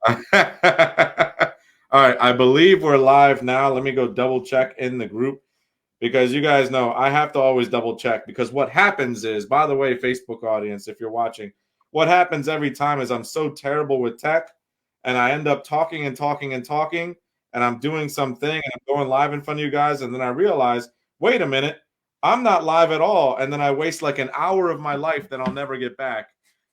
All right, I believe we're live now. Let me go double check in the group because you guys know I have to always double check because what happens is, by the way, Facebook audience, if you're watching, what happens every time is I'm so terrible with tech and I end up talking and talking and talking and I'm doing something and I'm going live in front of you guys and then I realize, wait a minute, I'm not live at all. And then I waste like an hour of my life that I'll never get back.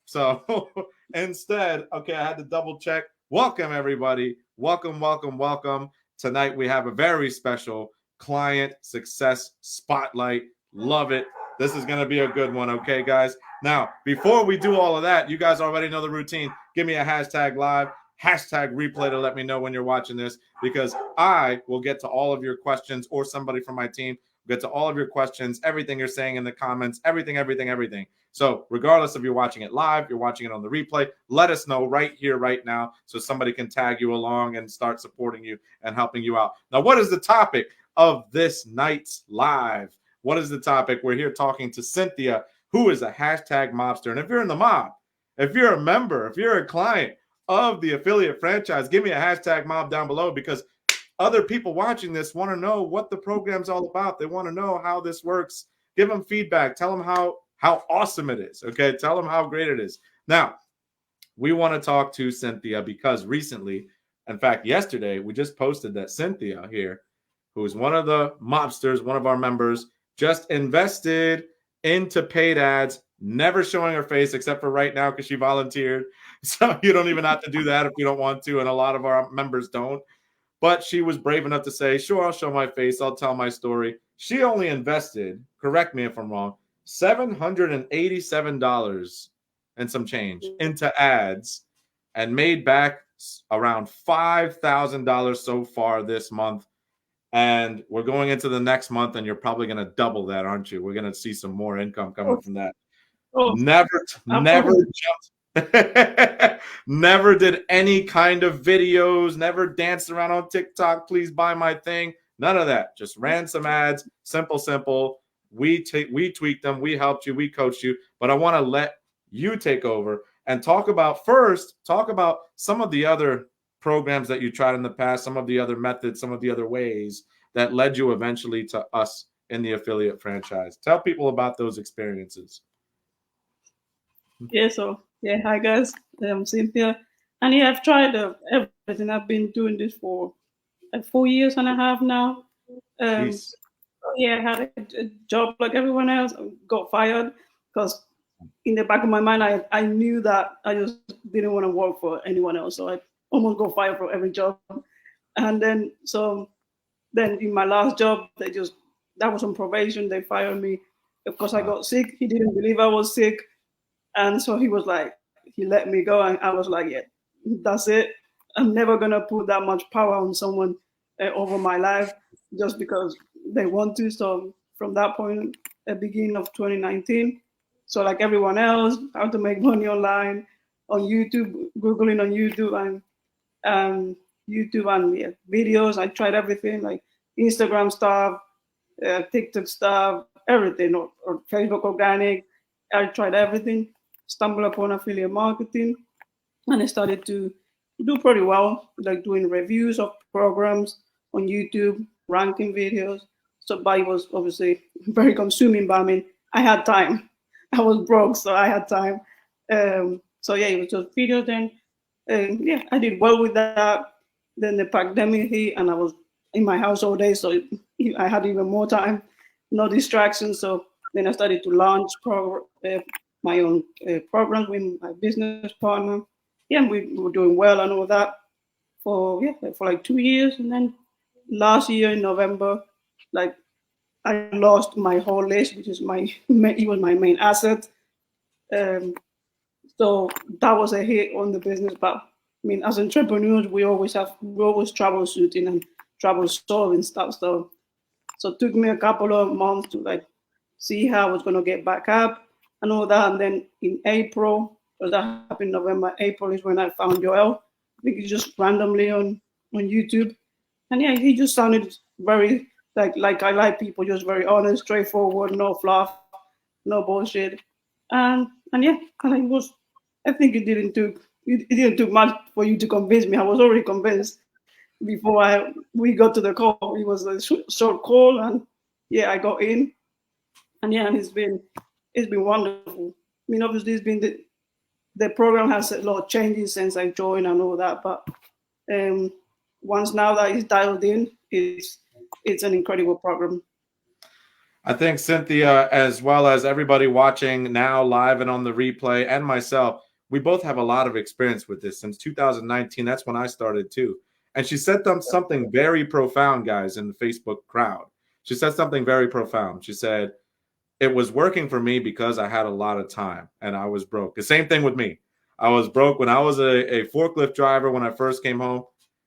So instead, okay, I had to double check. Welcome, everybody. Welcome, welcome, welcome. Tonight we have a very special client success spotlight. Love it. This is going to be a good one, okay, guys? Now, before we do all of that, you guys already know the routine. Give me a hashtag live, hashtag replay to let me know when you're watching this because I will get to all of your questions or somebody from my team will get to all of your questions, everything you're saying in the comments, everything. So regardless if you're watching it live, you're watching it on the replay, let us know right here, right now, so somebody can tag you along and start supporting you and helping you out. Now, what is the topic of this night's live? What is the topic? We're here talking to Cynthia, who is a hashtag mobster. And if you're in the mob, if you're a member, if you're a client of the affiliate franchise, give me a hashtag mob down below because other people watching this want to know what the program's all about. They want to know how this works. Give them feedback. Tell them how awesome it is. Okay. Tell them how great it is. Now, we want to talk to Cynthia because recently, in fact, yesterday, we just posted that Cynthia here, who is one of the mobsters, one of our members, just invested into paid ads, never showing her face except for right now because she volunteered. So you don't even have to do that if you don't want to. And a lot of our members don't. But she was brave enough to say, sure, I'll show my face. I'll tell my story. She only invested, correct me if I'm wrong, $787 and some change into ads and made back around $5,000 so far this month. And we're going into the next month, and you're probably going to double that, aren't you? We're going to see some more income coming from that. Never jumped. Never did any kind of videos, never danced around on TikTok. Please buy my thing. None of that. Just ran some ads. Simple. We tweaked them. We helped you. We coached you. But I want to let you take over and talk about some of the other programs that you tried in the past, some of the other methods, some of the other ways that led you eventually to us in the affiliate franchise. Tell people about those experiences. Hi guys, I'm Cynthia, and I've tried everything. I've been doing this for like 4 years and a half now. Um, Peace. I had a job like everyone else. Got fired because in the back of my mind, I knew that I just didn't want to work for anyone else. So I almost got fired from every job, and then in my last job, that was on probation. They fired me because I got sick. He didn't believe I was sick. And so he was like, he let me go. And I was like, yeah, that's it. I'm never going to put that much power on someone over my life just because they want to. So from that point, at the beginning of 2019, so like everyone else, how to make money online on YouTube, Googling on um, YouTube and videos. I tried everything like Instagram stuff, TikTok stuff, everything, or Facebook organic. I tried everything, stumbled upon affiliate marketing, and I started to do pretty well, like doing reviews of programs on YouTube, ranking videos. So, but it was obviously very consuming, but I mean, I had time. I was broke, so I had time. It was just videos then. I did well with that. Then the pandemic hit, and I was in my house all day, so I had even more time, no distractions. So then I started to launch my own programs with my business partner. We were doing well and all that for like 2 years, and then last year in November, like I lost my whole list, which is it was my main asset. Um, so that was a hit on the business. But I mean, as entrepreneurs, we always troubleshooting and trouble solving stuff. So it took me a couple of months to like see how I was gonna get back up and all that. And then in April, because that happened in November, April is when I found Joel. I think it's just randomly on YouTube. And yeah, he just sounded very like I like people, just very honest, straightforward, no fluff, no bullshit. And yeah, and it was I think it it didn't take much for you to convince me. I was already convinced before we got to the call. It was a short call, and yeah, I got in, and yeah, it's been wonderful. I mean, obviously, it's been the program has a lot of changes since I joined and all that, but um, once now that it's dialed in, it's an incredible program. I think Cynthia, as well as everybody watching now live and on the replay, and myself, we both have a lot of experience with this since 2019. That's when I started too. And she said something very profound, guys, in the Facebook crowd. She said something very profound. She said, it was working for me because I had a lot of time and I was broke. The same thing with me. I was broke when I was a forklift driver when I first came home.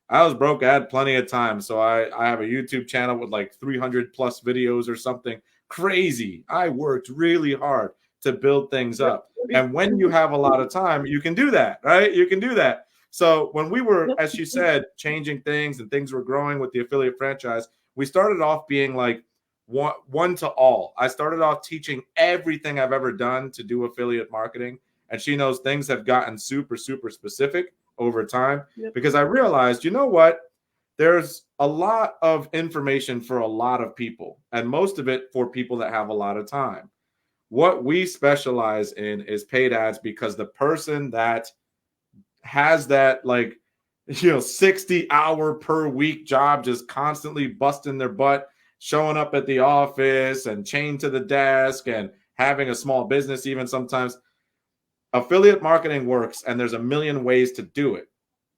I was broke. I had plenty of time. So I have a YouTube channel with like 300 plus videos or something crazy. I worked really hard to build things up. And when you have a lot of time, you can do that, right? You can do that. So when we were, as she said, changing things and things were growing with the affiliate franchise, we started off being like one to all. I started off teaching everything I've ever done to do affiliate marketing. And she knows things have gotten super, super specific over time because I realized, you know what? There's a lot of information for a lot of people, and most of it for people that have a lot of time. What we specialize in is paid ads because the person that has that 60-hour per week job, just constantly busting their butt, showing up at the office and chained to the desk and having a small business, even sometimes, affiliate marketing works, and there's a million ways to do it,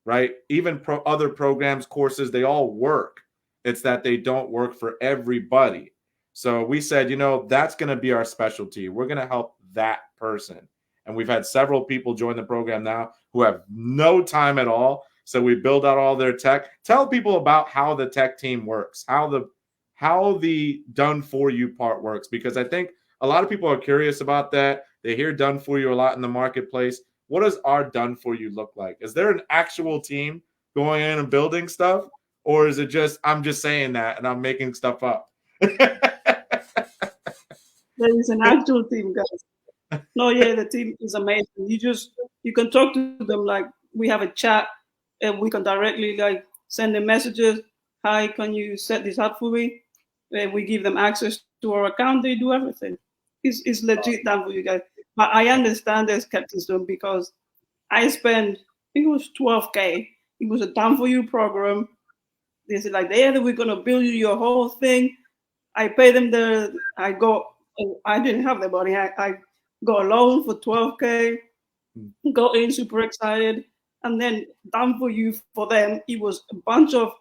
right? Even other programs, courses, they all work. It's that they don't work for everybody. So we said, that's going to be our specialty. We're going to help that person. And we've had several people join the program now who have no time at all. So we build out all their tech. Tell people about how the tech team works, how the done for you part works, because I think a lot of people are curious about that. They hear done for you a lot in the marketplace. What does our done for you look like? Is there an actual team going in and building stuff? Or is it just, I'm just saying that and I'm making stuff up? There is an actual team, guys. No, yeah, the team is amazing. You can talk to them, like we have a chat and we can directly send them messages. Hi, can you set this up for me? And we give them access to our account. They do everything. It's legit done for you guys. But I understand their skepticism because I spent, I think it was 12K. It was a done for you program. They said yeah, we're gonna build you your whole thing. I pay them I didn't have the money. I got a loan for 12K, got in super excited, and then done for you for them. It was a bunch of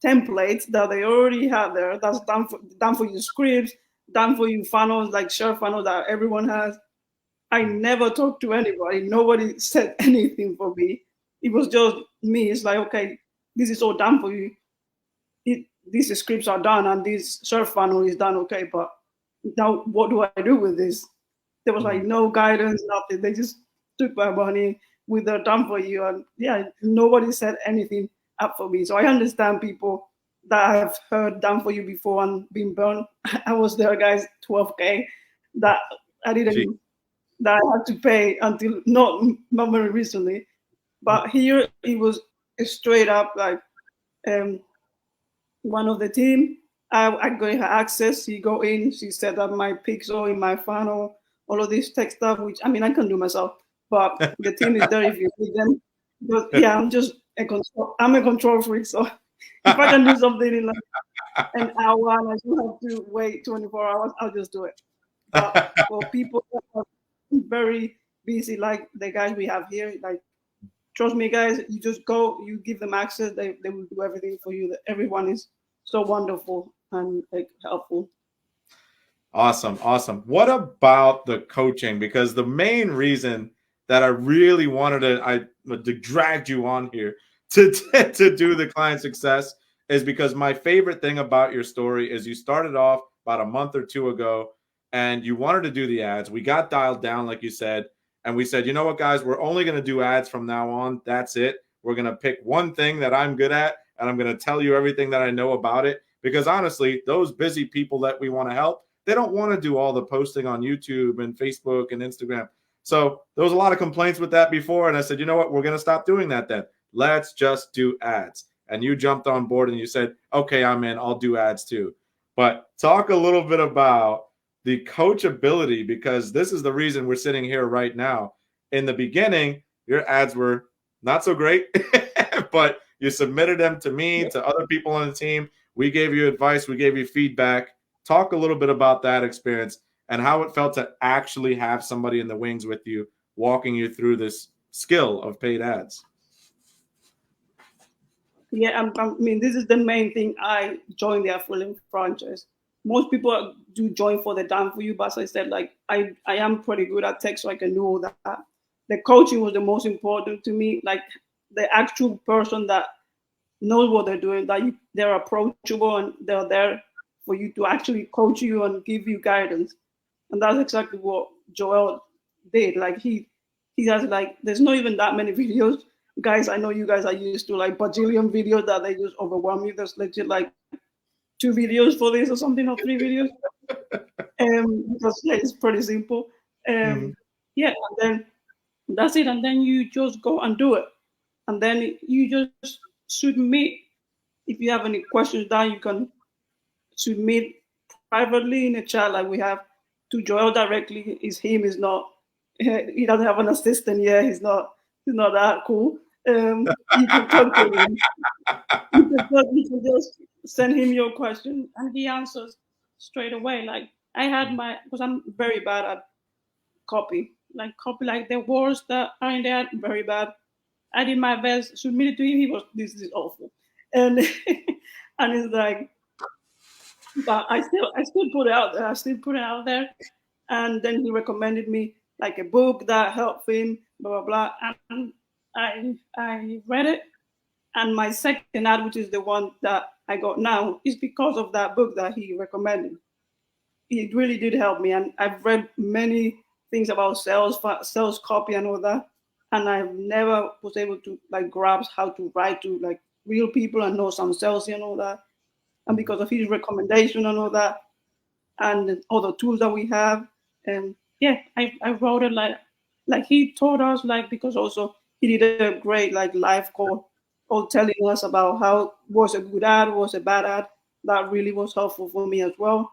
templates that they already had there. That's done for you scripts, done for you funnels, like share funnel that everyone has. I never talked to anybody. Nobody said anything for me. It was just me. It's like, okay, this is all done for you. These scripts are done and this share funnel is done. Okay, but now what do I do with this? There was no guidance, nothing. They just took my money with their done for you. And yeah, nobody said anything up for me. So I understand people that have heard done for you before and been burned. I was there, guys, 12K that I didn't, that I had to pay until not very recently. But here it was straight up one of the team. I got her access. She go in, she set up my pixel in my funnel, all of this tech stuff, which I mean I can do myself, but the team is there if you need them. But yeah, I'm a control freak, so if I can do something in an hour and I don't have to wait 24 hours, I'll just do it. But for people that are very busy, like the guys we have here, trust me, guys, you just go, you give them access, they will do everything for you. Everyone is so wonderful and helpful. Awesome. What about the coaching? Because the main reason that I really wanted to drag you on here to do the client success is because my favorite thing about your story is you started off about a month or two ago and you wanted to do the ads. We got dialed down, like you said, and we said, you know what, guys, we're only going to do ads from now on. That's it. We're going to pick one thing that I'm good at, and I'm going to tell you everything that I know about it. Because honestly, those busy people that we want to help, they don't want to do all the posting on YouTube and Facebook and Instagram. So there was a lot of complaints with that before. And I said, you know what? We're going to stop doing that then. Let's just do ads. And you jumped on board and you said, okay, I'm in. I'll do ads too. But talk a little bit about the coachability, because this is the reason we're sitting here right now. In the beginning, your ads were not so great, but you submitted them to me, to other people on the team. We gave you advice. We gave you feedback. Talk a little bit about that experience and how it felt to actually have somebody in the wings with you, walking you through this skill of paid ads. Yeah, I mean, this is the main thing. I joined the affiliate franchise. Most people do join for the done for you, but as I said, like I am pretty good at tech, so I can do all that. The coaching was the most important to me, like the actual person that knows what they're doing, that they're approachable and they're there for you to actually coach you and give you guidance. And that's exactly what Joel did. Like he has like there's not even that many videos. Guys, I know you guys are used to like bajillion videos that they just overwhelm you. There's legit like 2 videos for this or something, or 3 videos. Because yeah, it's pretty simple. Mm-hmm. Yeah, and then that's it. And then you just go and do it. And then you just submit. If you have any questions down, you can submit privately in a chat like we have to Joel directly. Is him, is not he doesn't have an assistant yet. He's not that cool. You can talk to him. You can just send him your question and he answers straight away. Like I had because I'm very bad at copy. Like the words that are in there, very bad. I did my best, submitted to him. He was, this is awful, and and it's like, but I still put it out there. I still put it out there, and then he recommended me like a book that helped him, blah blah blah, and I read it. And my second ad, which is the one that I got now, is because of that book that he recommended. It really did help me, and I've read many things about sales copy and all that, and I never was able to like grasp how to write to like real people and know some sales and all that. And because of his recommendation and all that, and all the tools that we have, and yeah, I wrote it like he taught us, like because also he did a great like live call, all telling us about how was a good ad, was a bad ad. That really was helpful for me as well.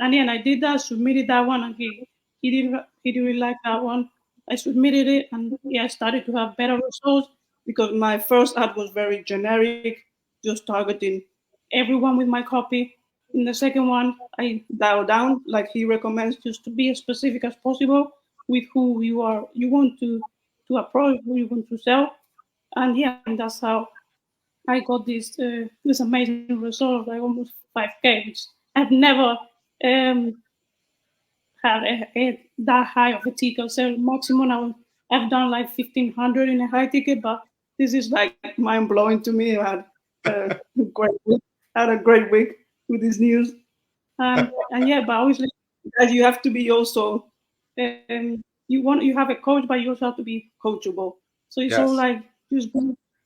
And then I did that, submitted that one, and he did really like that one. I submitted it, and yeah, I started to have better results because my first ad was very generic, just targeting everyone with my copy. In the second one, I dialed down, like he recommends, just to be as specific as possible with who you want to approach, who you want to sell, and yeah, and that's how I got this amazing result, like almost 5K, which I've never um, had that high of a ticket. So maximum I've done like 1,500 in a high ticket, but this is like mind blowing to me. I had a great week. Had a great week with this news, and yeah, but obviously, as you have to be also you have a coach, but you also have to be coachable. So it's all Yes. like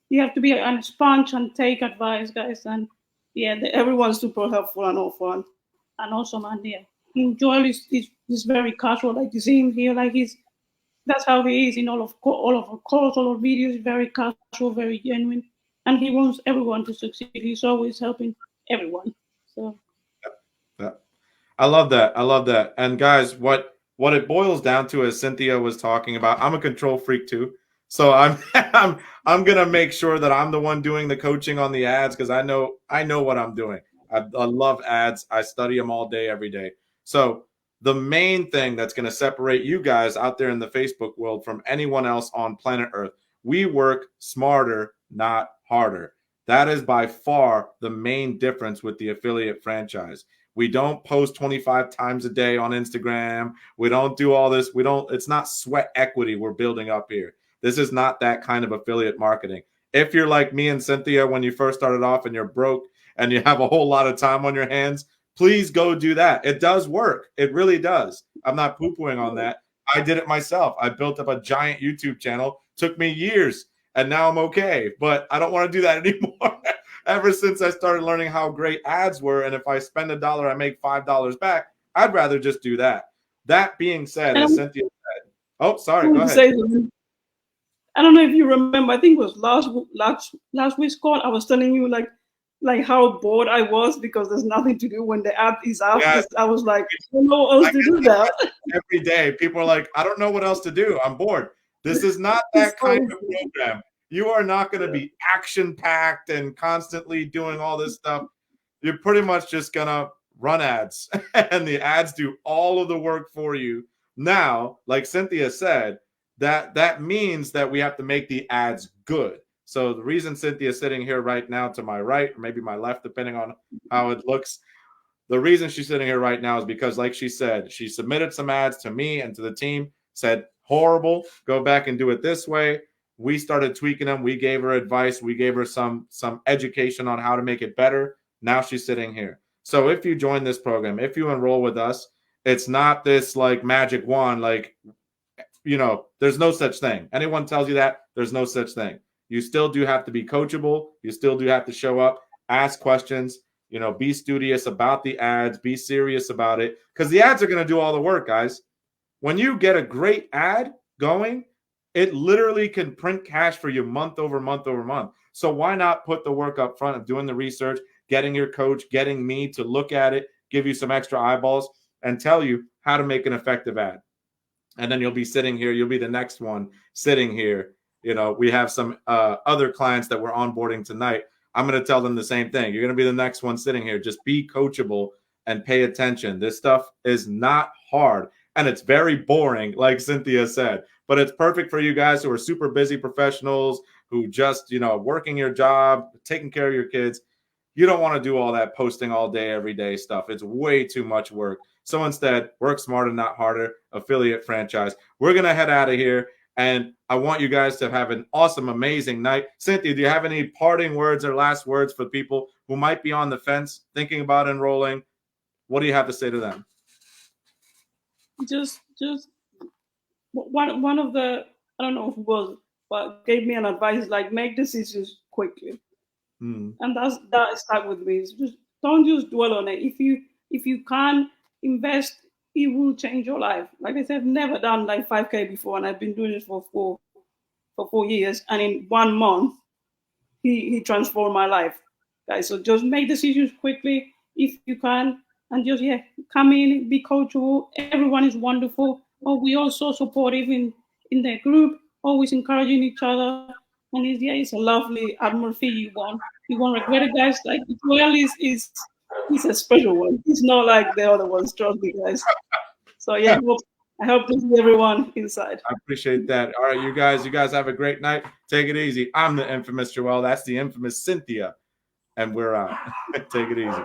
you have to be a sponge and take advice, guys. And yeah, everyone's super helpful and all fun. And also, man, yeah, Joel is very casual. Like you see him here, like that's how he is in all of our calls, all our videos. Very casual, very genuine, and he wants everyone to succeed. He's always helping everyone. So Yeah. I love that. I love that. And guys, what it boils down to, as Cynthia was talking about, I'm a control freak too. So I'm I'm gonna make sure that I'm the one doing the coaching on the ads because I know what I'm doing. I love ads. I study them all day, every day. So the main thing that's gonna separate you guys out there in the Facebook world from anyone else on planet Earth, we work smarter, not harder. That is by far the main difference with the affiliate franchise. We don't post 25 times a day on Instagram. We don't do all this. It's not sweat equity we're building up here. This is not that kind of affiliate marketing. If you're like me and Cynthia when you first started off and you're broke and you have a whole lot of time on your hands, please go do that. It does work. It really does. I'm not poo-pooing on that. I did it myself. I built up a giant YouTube channel. Took me years, and now I'm okay. But I don't want to do that anymore. Ever since I started learning how great ads were, and if I spend $1, I make $5 back, I'd rather just do that. That being said, as and Cynthia said, Oh, sorry. I Go want to ahead. say something. I don't know if you remember. I think it was last week's call. I was telling you like how bored I was because there's nothing to do when the app is off. Yeah, Because I was like, I don't know what else I to get do that that. every day. People are like, I don't know what else to do. I'm bored. This is not It's that kind always of program. You are not going to be action packed and constantly doing all this stuff. You're pretty much just going to run ads, and the ads do all of the work for you. Now, like Cynthia said, that means that we have to make the ads good. So the reason Cynthia is sitting here right now to my right, or maybe my left, depending on how it looks, the reason she's sitting here right now is because, like she said, she submitted some ads to me and to the team, said, horrible, go back and do it this way. We started tweaking them. We gave her advice. We gave her some education on how to make it better. Now she's sitting here. So if you join this program, if you enroll with us, it's not this like magic wand, like, there's no such thing. Anyone tells you that, there's no such thing. You still do have to be coachable. You still do have to show up, ask questions, be studious about the ads, be serious about it, because the ads are going to do all the work, guys. When you get a great ad going, it literally can print cash for you month over month over month. So why not put the work up front of doing the research, getting your coach, getting me to look at it, give you some extra eyeballs, and tell you how to make an effective ad. And then you'll be sitting here. You'll be the next one sitting here. We have some other clients that we're onboarding tonight. I'm going to tell them the same thing. You're going to be the next one sitting here. Just be coachable and pay attention. This stuff is not hard, and it's very boring, like Cynthia said. But it's perfect for you guys who are super busy professionals who just, working your job, taking care of your kids. You don't want to do all that posting all day, every day stuff. It's way too much work. So instead, work smarter, not harder, affiliate franchise. We're going to head out of here. And I want you guys to have an awesome, amazing night. Cynthia, do you have any parting words or last words for people who might be on the fence, thinking about enrolling? What do you have to say to them? Just one of the, I don't know who was, but gave me an advice like make decisions quickly. And that stuck with me. It's just don't just dwell on it. If you can invest, it will change your life. Like I said, I've never done like 5K before, and I've been doing this for 4 years. And in 1 month, he transformed my life, guys. So just make decisions quickly if you can, and just come in, be coachable. Everyone is wonderful. Oh, we all so supportive in the group, always encouraging each other. And it's a lovely atmosphere. You won't regret it, guys. Like Joel is a special one. It's not like the other ones, trust me, guys. So I hope to see everyone inside. I appreciate that. All right, you guys have a great night. Take it easy. I'm the infamous Joel. That's the infamous Cynthia. And we're out. Take it easy.